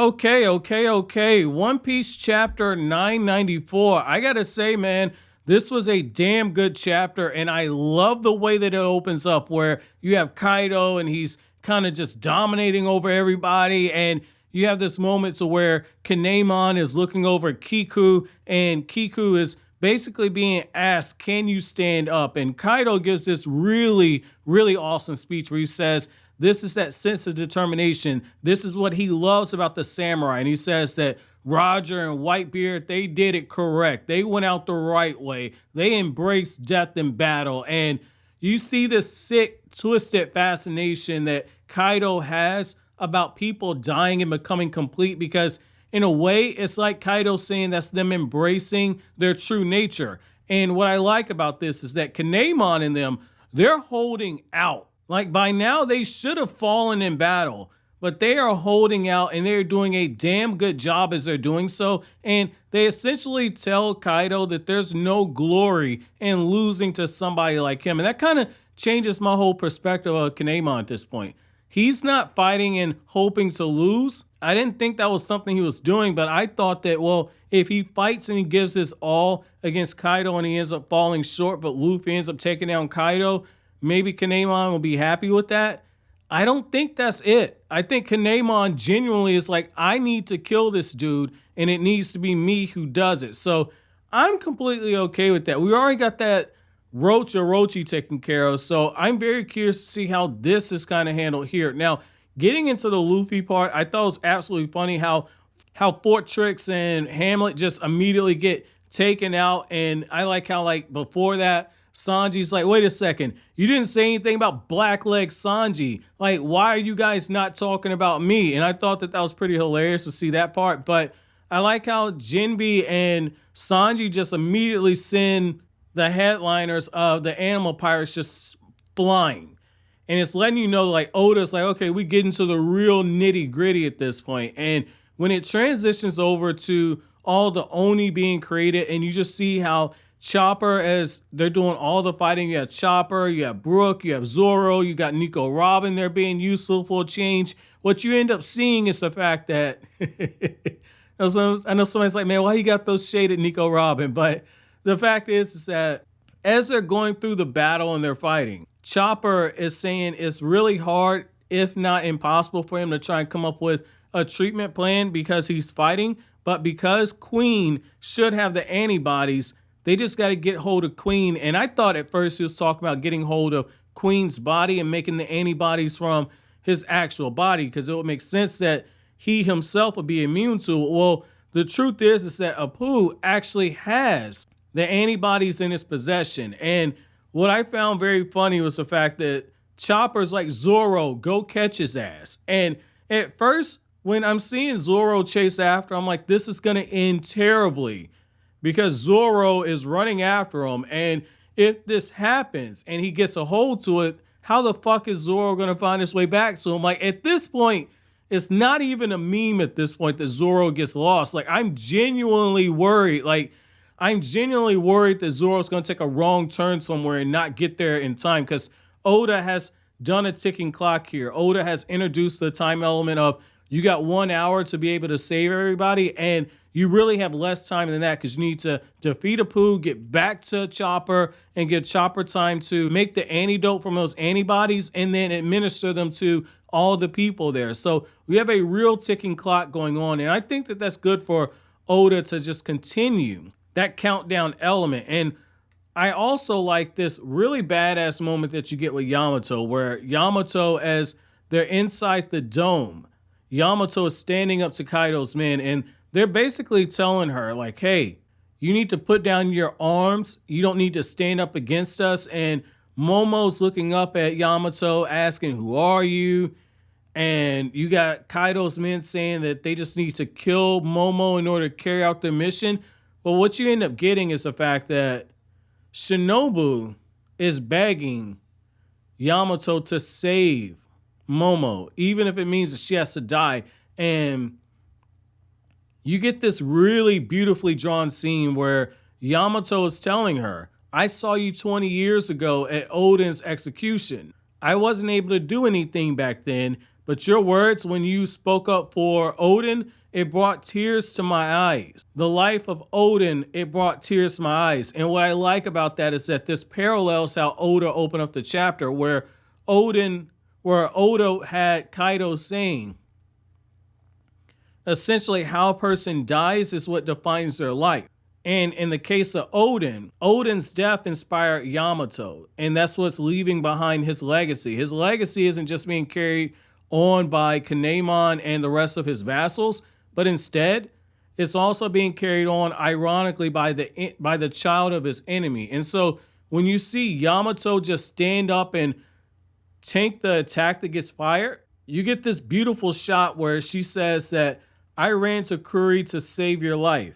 Okay. One Piece chapter 994. I gotta say, man, this was a damn good chapter, and I love the way that it opens up where you have Kaidou and he's kind of just dominating over everybody, and you have this moment to where Kinemon is looking over Kiku, and Kiku is basically being asked, can you stand up? And Kaidou gives this really awesome speech where he says, this is that sense of determination. This is what he loves about the samurai. And he says that Roger and Whitebeard, they did it correct. They went out the right way. They embraced death in battle. And you see this sick, twisted fascination that Kaidou has about people dying and becoming complete, because in a way, it's like Kaidou saying that's them embracing their true nature. And what I like about this is that Kinemon and them, they're holding out. Like by now, they should have fallen in battle, but they are holding out and they're doing a damn good job as they're doing so. And they essentially tell Kaidou that there's no glory in losing to somebody like him. And that kind of changes my whole perspective of Kinemon at this point. He's not fighting and hoping to lose. I didn't think that was something he was doing, but I thought that, well, if he fights and he gives his all against Kaidou and he ends up falling short, but Luffy ends up taking down Kaidou, maybe Kinemon will be happy with that. I don't think that's it. I think Kinemon genuinely is like, I need to kill this dude, and it needs to be me who does it. So I'm completely okay with that. We already got that Orochi taken care of, so I'm very curious to see how this is kind of handled here. Now, getting into the Luffy part, I thought it was absolutely funny how Fortrix and Hamlet just immediately get taken out, and I like how, like, before that, Sanji's like, wait a second, you didn't say anything about Blackleg Sanji. Like, why are you guys not talking about me? And I thought that was pretty hilarious to see that part. But I like how Jinbe and Sanji just immediately send the headliners of the animal pirates just flying. And it's letting you know, like, Oda's like, okay, we get into the real nitty gritty at this point. And when it transitions over to all the Oni being created, and you just see how Chopper, as they're doing all the fighting, you have Chopper, you have Brook, you have Zoro, you got Nico Robin there being useful for a change. What you end up seeing is the fact that I know somebody's like, man, why you got those shaded Nico Robin? But the fact is that as they're going through the battle and they're fighting, Chopper is saying it's really hard, if not impossible, for him to try and come up with a treatment plan because he's fighting. But because Queen should have the antibodies, they just got to get hold of Queen. And I thought at first he was talking about getting hold of Queen's body and making the antibodies from his actual body, because it would make sense that he himself would be immune to it. Well, the truth is that Apoo actually has the antibodies in his possession. And what I found very funny was the fact that Chopper's like, Zoro, go catch his ass. And at first, when I'm seeing Zoro chase after, I'm like, this is going to end terribly, because Zoro is running after him. And if this happens and he gets a hold to it, how the fuck is Zoro going to find his way back to him? Like, at this point, it's not even a meme at this point that Zoro gets lost. Like, I'm genuinely worried. Like, I'm genuinely worried that Zoro's going to take a wrong turn somewhere and not get there in time, because Oda has done a ticking clock here. Oda has introduced the time element of you got 1 hour to be able to save everybody, and you really have less time than that, because you need to defeat Apoo, get back to Chopper, and give Chopper time to make the antidote from those antibodies and then administer them to all the people there. So we have a real ticking clock going on, and I think that that's good for Oda to just continue that countdown element. And I also like this really badass moment that you get with Yamato, where Yamato, as they're inside the dome, Yamato is standing up to Kaido's men, and they're basically telling her, like, hey, you need to put down your arms. You don't need to stand up against us. And Momo's looking up at Yamato, asking, who are you? And you got Kaido's men saying that they just need to kill Momo in order to carry out their mission. But what you end up getting is the fact that Shinobu is begging Yamato to save Momo, even if it means that she has to die. And you get this really beautifully drawn scene where Yamato is telling her, I saw you 20 years ago at Odin's execution. I wasn't able to do anything back then, But your words when you spoke up for Odin, it brought tears to my eyes. The life of Odin, it brought tears to my eyes. And what I like about that is that this parallels how Oda opened up the chapter where Oda had Kaidou saying, essentially how a person dies is what defines their life. And in the case of Odin, Odin's death inspired Yamato, and that's what's leaving behind his legacy. His legacy isn't just being carried on by Kinemon and the rest of his vassals, but instead, it's also being carried on, ironically, by the child of his enemy. And so when you see Yamato just stand up and tank the attack that gets fired, you get this beautiful shot where she says that, I ran to Kuri to save your life.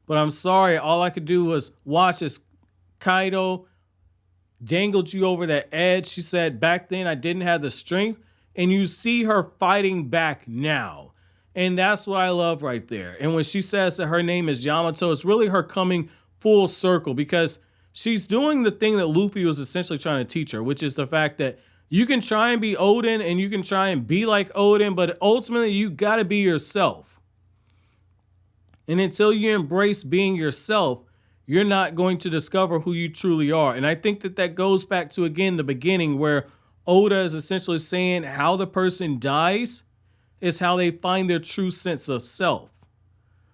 But I'm sorry, all I could do was watch as Kaidou dangled you over that edge. She said, back then I didn't have the strength. And you see her fighting back now. And that's what I love right there. And when she says that her name is Yamato, it's really her coming full circle because she's doing the thing that Luffy was essentially trying to teach her, which is the fact that you can try and be Odin and you can try and be like Odin, but ultimately you got to be yourself. And until you embrace being yourself, you're not going to discover who you truly are. And I think that that goes back to, again, the beginning where Oda is essentially saying how the person dies is how they find their true sense of self.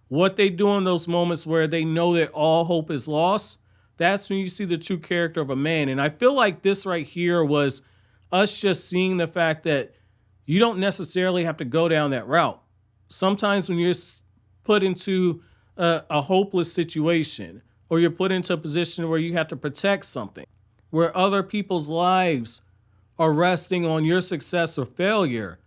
What they do in those moments where they know that all hope is lost, that's when you see the true character of a man. And I feel like this right here was us just seeing the fact that you don't necessarily have to go down that route. Sometimes when you're put into a hopeless situation, or you're put into a position where you have to protect something, where other people's lives are resting on your success or failure,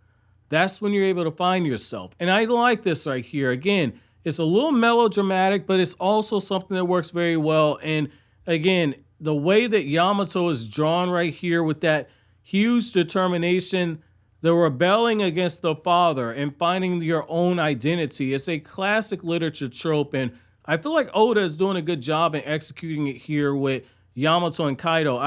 that's when you're able to find yourself. And I like this right here. Again, it's a little melodramatic, but it's also something that works very well. And again, the way that Yamato is drawn right here with that huge determination, the rebelling against the father and finding your own identity. It's a classic literature trope, and I feel like Oda is doing a good job in executing it here with Yamato and Kaidou.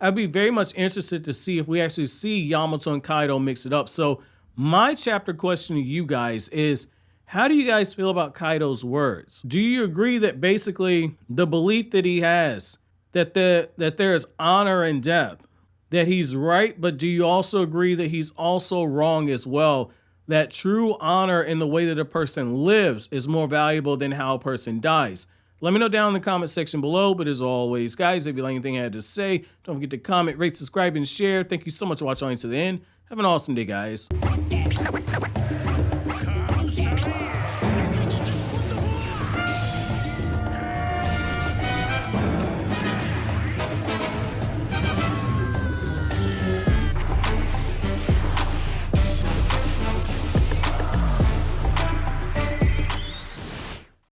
I'd be very much interested to see if we actually see Yamato and Kaidou mix it up. So my chapter question to you guys is, how do you guys feel about Kaidou's words? Do you agree that basically the belief that he has that there is honor in death, that he's right, but do you also agree that he's also wrong as well? That true honor in the way that a person lives is more valuable than how a person dies. Let me know down in the comment section below. But as always, guys, if you like anything I had to say, don't forget to comment, rate, subscribe, and share. Thank you so much for watching to the end. Have an awesome day, guys.